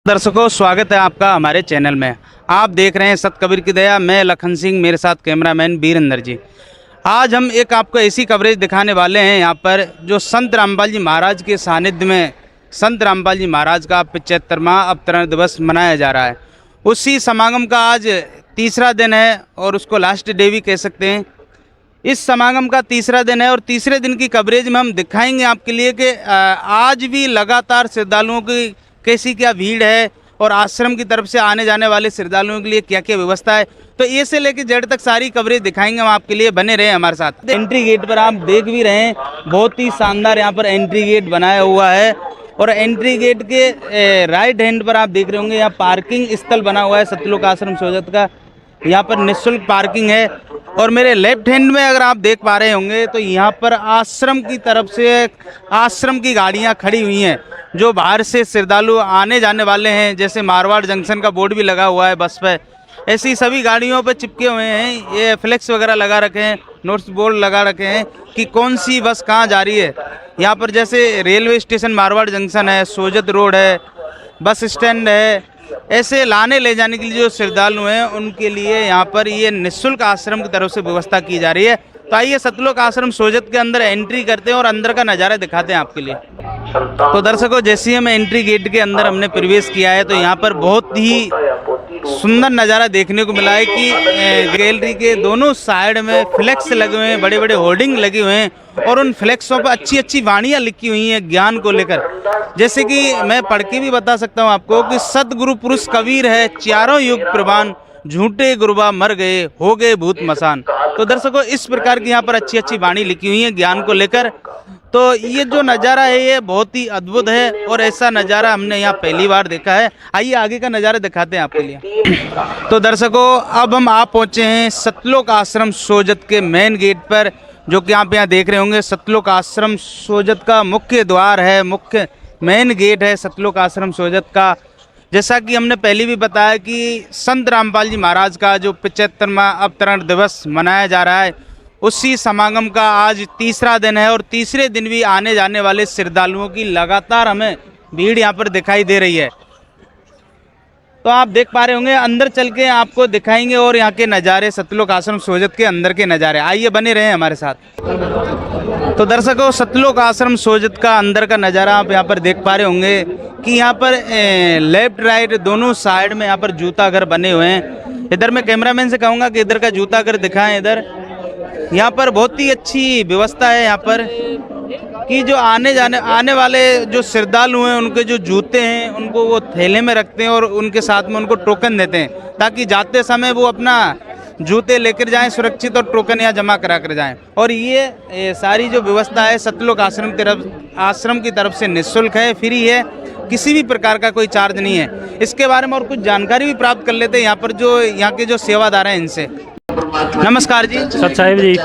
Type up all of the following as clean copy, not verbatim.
दर्शकों, स्वागत है आपका हमारे चैनल में। आप देख रहे हैं सत कबीर की दया। मैं लखन सिंह, मेरे साथ कैमरामैन वीरेंद्र जी। आज हम एक आपको ऐसी कवरेज दिखाने वाले हैं यहाँ पर जो संत रामपाल जी महाराज के सानिध्य में संत रामपाल जी महाराज का 75वां अवतरण दिवस मनाया जा रहा है। उसी समागम का आज तीसरा दिन है और उसको लास्ट डे भी कह सकते हैं। इस समागम का तीसरा दिन है और तीसरे दिन की कवरेज में हम दिखाएंगे आपके लिए कि आज भी लगातार श्रद्धालुओं की कैसी क्या भीड़ है और आश्रम की तरफ से आने जाने वाले श्रद्धालुओं के लिए क्या क्या व्यवस्था है। तो ए से लेकर जेड तक सारी कवरेज दिखाएंगे हम आपके लिए, बने रहे हमारे साथ। एंट्री गेट पर आप देख भी रहे हैं, बहुत ही शानदार यहाँ पर एंट्री गेट बनाया हुआ है और एंट्री गेट के राइट हैंड पर आप देख रहे होंगे यहाँ पार्किंग स्थल बना हुआ है सतलोक आश्रम सोजत का। यहाँ पर निःशुल्क पार्किंग है और मेरे लेफ्ट हैंड में अगर आप देख पा रहे होंगे तो यहाँ पर आश्रम की तरफ से आश्रम की गाड़ियाँ खड़ी हुई हैं जो बाहर से श्रद्धालु आने जाने वाले हैं। जैसे मारवाड़ जंक्शन का बोर्ड भी लगा हुआ है बस पे, ऐसी सभी गाड़ियों पे चिपके हुए हैं। ये फ्लेक्स वगैरह लगा रखे हैं, नोट्स बोर्ड लगा रखे हैं कि कौन सी बस कहाँ जा रही है। यहाँ पर जैसे रेलवे स्टेशन मारवाड़ जंक्शन है, सोजत रोड है, बस स्टैंड है, ऐसे लाने ले जाने के लिए जो श्रद्धालु हैं उनके लिए यहाँ पर ये निःशुल्क आश्रम की तरफ से व्यवस्था की जा रही है। तो आइए सतलोक आश्रम सोजत के अंदर एंट्री करते हैं और अंदर का नज़ारा दिखाते हैं आपके लिए। तो दर्शकों, जैसे ही हम एंट्री गेट के अंदर हमने प्रवेश किया है तो यहाँ पर बहुत ही सुंदर नज़ारा देखने को मिला है कि गैलरी के दोनों साइड में फ्लेक्स लगे हुए हैं, बड़े बड़े होर्डिंग लगे हुए हैं और उन फ्लेक्सों पर अच्छी अच्छी वाणियाँ लिखी हुई हैं ज्ञान को लेकर। जैसे कि मैं पढ़ के भी बता सकता हूँ आपको कि सतगुरु पुरुष कबीर है, चारों युग प्रवान, झूठे गुरुबा मर गए, हो गए भूत मसान। तो दर्शकों, इस प्रकार की यहाँ पर अच्छी अच्छी वाणी लिखी हुई है ज्ञान को लेकर। तो ये जो नज़ारा है ये बहुत ही अद्भुत है और ऐसा नज़ारा हमने यहाँ पहली बार देखा है। आइए आगे का नज़ारा दिखाते हैं आपके लिए। तो दर्शकों, अब हम आ पहुँचे हैं सतलोक आश्रम सोजत के मेन गेट पर, जो कि आप यहाँ देख रहे होंगे। सतलोक आश्रम सोजत का मुख्य द्वार है, मुख्य मेन गेट है सतलोक आश्रम सोजत का। जैसा कि हमने पहले भी बताया कि संत रामपाल जी महाराज का जो 75वां अवतरण दिवस मनाया जा रहा है, उसी समागम का आज तीसरा दिन है और तीसरे दिन भी आने जाने वाले श्रद्धालुओं की लगातार हमें भीड़ यहाँ पर दिखाई दे रही है। तो आप देख पा रहे होंगे, अंदर चल के आपको दिखाएंगे और यहाँ के नज़ारे, सतलोक आश्रम सोजत के अंदर के नज़ारे। आइए बने रहे हमारे साथ। तो दर्शकों, सतलोक आश्रम सोजत का अंदर का नज़ारा आप यहाँ पर देख पा रहे होंगे कि यहाँ पर लेफ्ट राइट दोनों साइड में यहाँ पर जूता घर बने हुए हैं। इधर मैं कैमरामैन से कहूँगा कि इधर का जूता घर दिखाएं। इधर यहाँ पर बहुत ही अच्छी व्यवस्था है यहाँ पर कि जो आने वाले जो श्रद्धालु हैं उनके जो जूते हैं उनको वो थैले में रखते हैं और उनके साथ में उनको टोकन देते हैं ताकि जाते समय वो अपना जूते लेकर जाएं सुरक्षित और टोकन यहाँ जमा करा कर जाएं। और ये सारी जो व्यवस्था है सतलोक आश्रम की तरफ से निःशुल्क है, फ्री है, किसी भी प्रकार का कोई चार्ज नहीं है। इसके बारे में और कुछ जानकारी भी प्राप्त कर लेते हैं यहाँ के जो सेवादार हैं इनसे। नमस्कार जी। सत साहिब जी।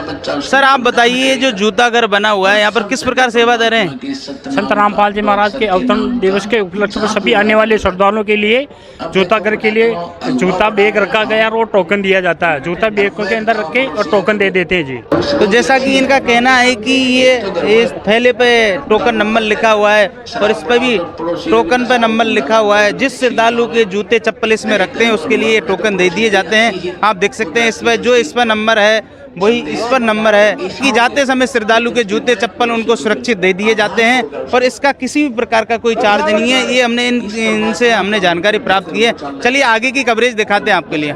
सर, आप बताइए जो जूता घर बना हुआ है यहाँ पर किस प्रकार सेवा दे रहे हैं? संत रामपाल जी महाराज के अवतरण दिवस के उपलक्ष्य में सभी आने वाले श्रद्धालुओं के लिए जूता घर के लिए जूता बैग रखा गया और टोकन दिया जाता है। जूता बैग के अंदर रख के और टोकन दे देते हैं जी। तो जैसा कि इनका कहना है कि ये इस थैले पे टोकन नंबर लिखा हुआ है और इस पर भी टोकन पे नंबर लिखा हुआ है। जिस श्रद्धालु के जूते चप्पल इसमें रखते हैं उसके लिए टोकन दे दिए जाते हैं। आप देख सकते हैं इसमें जो इस पर नंबर है वही इस पर नंबर है कि जाते समय श्रद्धालु के जूते चप्पल उनको सुरक्षित दे दिए जाते हैं और इसका किसी भी प्रकार का कोई चार्ज नहीं है। ये हमने इनसे हमने जानकारी प्राप्त की है। चलिए आगे की कवरेज दिखाते हैं आपके लिए।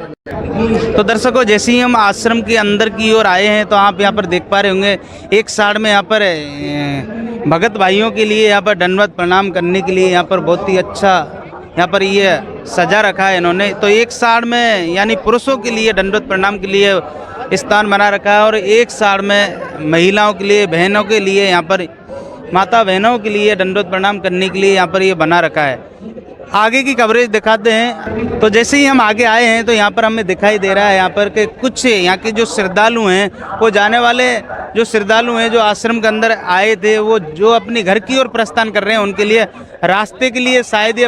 तो दर्शकों, जैसे ही हम आश्रम के अंदर की ओर आए हैं तो आप यहाँ पर देख पा रहे होंगे एक साइड में यहाँ पर भगत भाइयों के लिए यहाँ पर दंडवत प्रणाम करने के लिए यहाँ पर बहुत ही अच्छा यहाँ पर ये सजा रखा है इन्होंने। तो एक साइड में यानी पुरुषों के लिए दंडवत प्रणाम के लिए स्थान बना रखा है और एक साइड में महिलाओं के लिए, बहनों के लिए, यहाँ पर माता बहनों के लिए दंडवत प्रणाम करने के लिए यहाँ पर ये बना रखा है। आगे की कवरेज दिखाते हैं। तो जैसे ही हम आगे आए हैं तो यहाँ पर हमें दिखाई दे रहा है यहाँ पर कि कुछ यहाँ के जो श्रद्धालु हैं वो जाने वाले जो श्रद्धालु हैं जो आश्रम के अंदर आए थे, वो जो अपने घर की ओर प्रस्थान कर रहे हैं, उनके लिए रास्ते के लिए शायद ये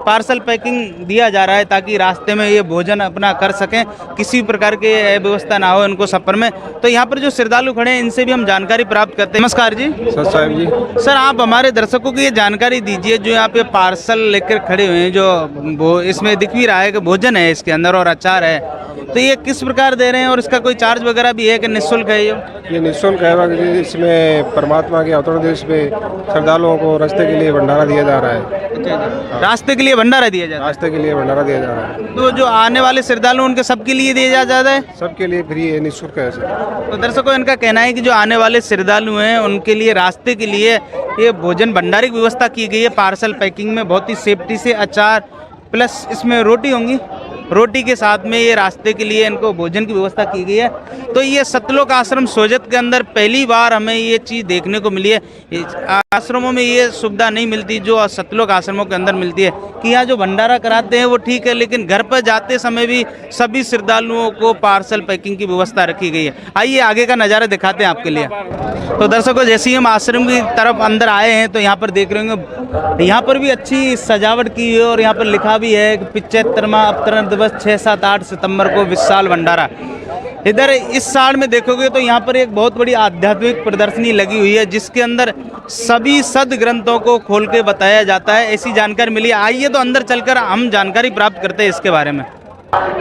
पार्सल पैकिंग दिया जा रहा है, ताकि रास्ते में ये भोजन अपना कर सकें, किसी प्रकार की व्यवस्था ना हो इनको सफर में। तो यहाँ पर जो श्रद्धालु खड़े हैं, इनसे भी हम जानकारी प्राप्त करते हैं। नमस्कार जी। सर साहब जी। सर, आप हमारे दर्शकों को ये जानकारी दीजिए, जो यहाँ पे पार्सल लेकर खड़े हुए हैं, जो इसमें दिख भी रहा है कि भोजन है इसके अंदर और अचार है, तो ये किस प्रकार दे रहे हैं और इसका कोई चार्ज वगैरह भी है कि निःशुल्क है ये निःशुल्क है। इसमें परमात्मा के अवतरण दिवस पे श्रद्धालुओं को रास्ते के लिए भंडारा दिया जा रहा है। रास्ते के लिए भंडारा दिया जाता है? रास्ते के लिए भंडारा दिया जा रहा है। तो जो आने वाले श्रद्धालु उनके सबके लिए दिया जाता है? सबके लिए फ्री है, निःशुल्क है सर। तो दर्शकों, इनका कहना है कि जो आने वाले श्रद्धालु हैं उनके लिए रास्ते के लिए ये भोजन भंडारे की व्यवस्था की गई है, पार्सल पैकिंग में बहुत ही सेफ्टी से। अचार प्लस इसमें रोटी होंगी, रोटी के साथ में ये रास्ते के लिए इनको भोजन की व्यवस्था की गई है। तो ये सतलोक आश्रम सोजत के अंदर पहली बार हमें ये चीज़ देखने को मिली है। आश्रमों में ये सुविधा नहीं मिलती जो सतलोक आश्रमों के अंदर मिलती है, कि यहाँ जो भंडारा कराते हैं वो ठीक है, लेकिन घर पर जाते समय भी सभी श्रद्धालुओं को पार्सल पैकिंग की व्यवस्था रखी गई है। आइए आगे का नज़ारा दिखाते हैं आपके लिए। तो दर्शकों, जैसे ही हम आश्रम की तरफ अंदर आए हैं, तो यहाँ पर देख रहे होंगे, यहाँ पर भी अच्छी सजावट की है और यहाँ पर लिखा भी है कि 75वां अवतरण दिवस 6, 7, 8 सितंबर को विशाल भंडारा। इधर इस साइड में देखोगे तो यहाँ पर एक बहुत बड़ी आध्यात्मिक प्रदर्शनी लगी हुई है, जिसके अंदर सभी सदग्रंथों को खोल के बताया जाता है, ऐसी जानकारी मिली। आइए तो अंदर चलकर हम जानकारी प्राप्त करते हैं इसके बारे में।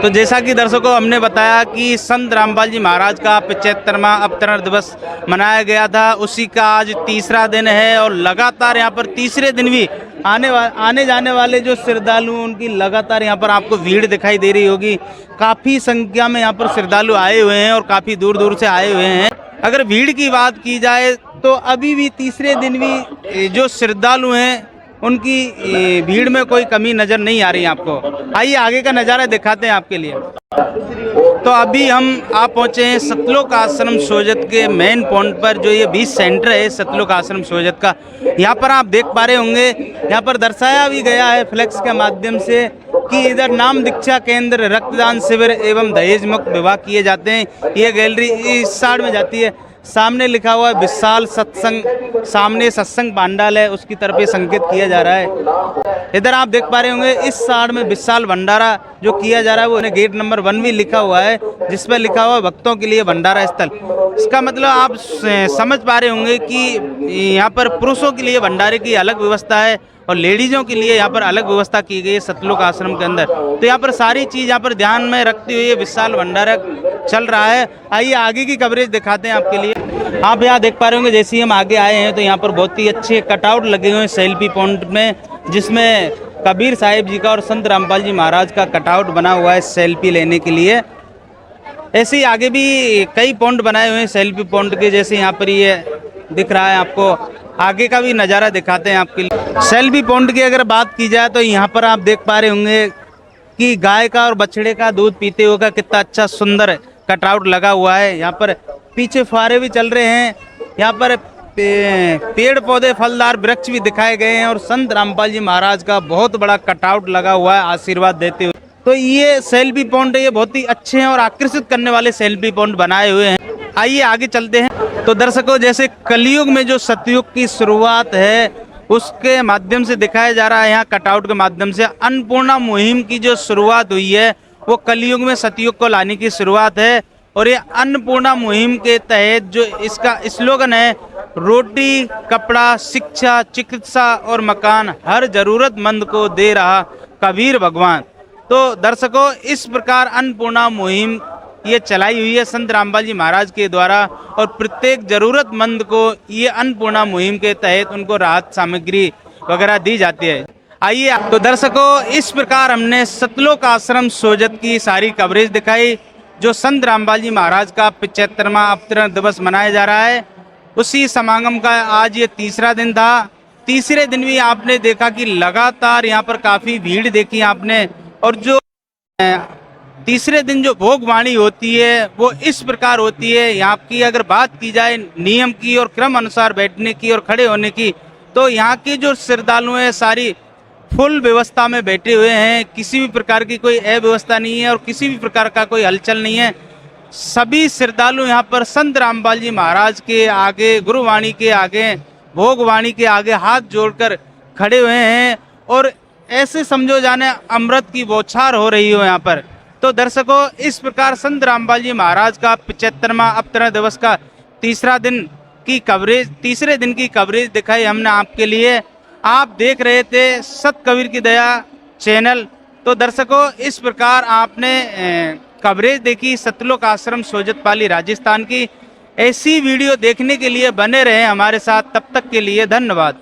तो जैसा कि दर्शकों हमने बताया कि संत रामपाल जी महाराज का 75वां अवतरण दिवस मनाया गया था, उसी का आज तीसरा दिन है और लगातार यहाँ पर तीसरे दिन भी आने जाने वाले जो श्रद्धालु उनकी लगातार यहाँ पर आपको भीड़ दिखाई दे रही होगी। काफ़ी संख्या में यहाँ पर श्रद्धालु आए हुए हैं और काफ़ी दूर दूर से आए हुए हैं। अगर भीड़ की बात की जाए तो अभी भी तीसरे दिन भी जो श्रद्धालु हैं उनकी भीड़ में कोई कमी नज़र नहीं आ रही है आपको। आइए आगे का नज़ारा दिखाते हैं आपके लिए। तो अभी हम आप पहुँचे हैं सतलोक आश्रम सोजत के मेन पॉइंट पर, जो ये बीच सेंटर है सतलोक आश्रम सोजत का। यहाँ पर आप देख पा रहे होंगे, यहाँ पर दर्शाया भी गया है फ्लेक्स के माध्यम से कि इधर नाम दीक्षा केंद्र, रक्तदान शिविर एवं दहेज मुक्त विवाह किए जाते हैं। ये गैलरी इस साइड में जाती है, सामने लिखा हुआ है विशाल सत्संग, सामने सत्संग पांडाल है, उसकी तरफ ये संकेत किया जा रहा है। इधर आप देख पा रहे होंगे इस साइड में विशाल भंडारा जो किया जा रहा है, वो गेट नंबर 1 भी लिखा हुआ है, जिसमें लिखा हुआ है भक्तों के लिए भंडारा स्थल। इसका मतलब आप समझ पा रहे होंगे कि यहाँ पर पुरुषों के लिए भंडारे की अलग व्यवस्था है और लेडीज़ों के लिए यहाँ पर अलग व्यवस्था की गई है सतलोक आश्रम के अंदर। तो यहाँ पर सारी चीज़ यहाँ पर ध्यान में रखते हुए विशाल भंडारा चल रहा है। आइए आगे की कवरेज दिखाते हैं आपके लिए। आप यहाँ देख पा रहे होंगे, जैसे ही हम आगे आए हैं तो यहाँ पर बहुत ही अच्छे कटआउट लगे हुए हैं सेल्फी पॉइंट में, जिसमें कबीर साहिब जी का और संत रामपाल जी महाराज का कटआउट बना हुआ है सेल्फी लेने के लिए। ऐसे ही आगे भी कई पॉइंट बनाए हुए हैं सेल्फी पॉइंट के, जैसे यहाँ पर ये दिख रहा है आपको। आगे का भी नज़ारा दिखाते हैं आपके लिए। सेल्फी पॉइंट की अगर बात की जाए तो यहाँ पर आप देख पा रहे होंगे कि गाय का और बछड़े का दूध पीते हुए का कितना अच्छा सुंदर कटआउट लगा हुआ है। यहाँ पर पीछे फुहारे भी चल रहे हैं, यहाँ पर पेड़ पौधे फलदार वृक्ष भी दिखाए गए हैं और संत रामपाल जी महाराज का बहुत बड़ा कटआउट लगा हुआ है आशीर्वाद देते हुए। तो ये सेल्फी पॉइंट है, ये बहुत ही अच्छे हैं और आकर्षित करने वाले सेल्फी पॉइंट बनाए हुए हैं। आइए आगे चलते हैं। तो दर्शकों, जैसे कलयुग में जो सतयुग की शुरुआत है उसके माध्यम से दिखाया जा रहा है, यहाँ कटआउट के माध्यम से अन्नपूर्णा मुहिम की जो शुरुआत हुई है वो कलयुग में सतयुग को लाने की शुरुआत है। और ये अन्नपूर्णा मुहिम के तहत जो इसका स्लोगन है, रोटी, कपड़ा, शिक्षा, चिकित्सा और मकान हर जरूरतमंद को दे रहा कबीर भगवान। तो दर्शकों, इस प्रकार अन्नपूर्णा मुहिम ये चलाई हुई है संत रामपाल जी महाराज के द्वारा और प्रत्येक जरूरतमंद को ये अन्नपूर्णा मुहिम के तहत उनको राहत सामग्री वगैरह दी जाती है। आइए तो दर्शकों, इस प्रकार हमने सतलोक आश्रम सोजत की सारी कवरेज दिखाई, जो संत रामपाल जी महाराज का 75वां अवतरण दिवस मनाया जा रहा है। उसी समागम का आज ये तीसरा दिन था। तीसरे दिन भी आपने देखा कि लगातार यहाँ पर काफ़ी भीड़ देखी आपने, और जो तीसरे दिन जो भोगवाणी होती है वो इस प्रकार होती है। यहाँ की अगर बात की जाए नियम की और क्रम अनुसार बैठने की और खड़े होने की, तो यहाँ के जो श्रद्धालु हैं सारी फुल व्यवस्था में बैठे हुए हैं, किसी भी प्रकार की कोई अव्यवस्था नहीं है और किसी भी प्रकार का कोई हलचल नहीं है। सभी श्रद्धालु यहाँ पर संत रामपाल जी महाराज के आगे, गुरुवाणी के आगे, भोगवाणी के आगे हाथ जोड़कर खड़े हुए हैं और ऐसे समझो जाने अमृत की बौछार हो रही हो यहाँ पर। तो दर्शकों, इस प्रकार संत रामपाल जी महाराज का 75वां अवतरण दिवस का तीसरे दिन की कवरेज दिखाई हमने आपके लिए। आप देख रहे थे सत कबीर की दया चैनल। तो दर्शकों, इस प्रकार आपने कवरेज देखी सतलोक आश्रम सोजतपाली राजस्थान की। ऐसी वीडियो देखने के लिए बने रहे हमारे साथ। तब तक के लिए धन्यवाद।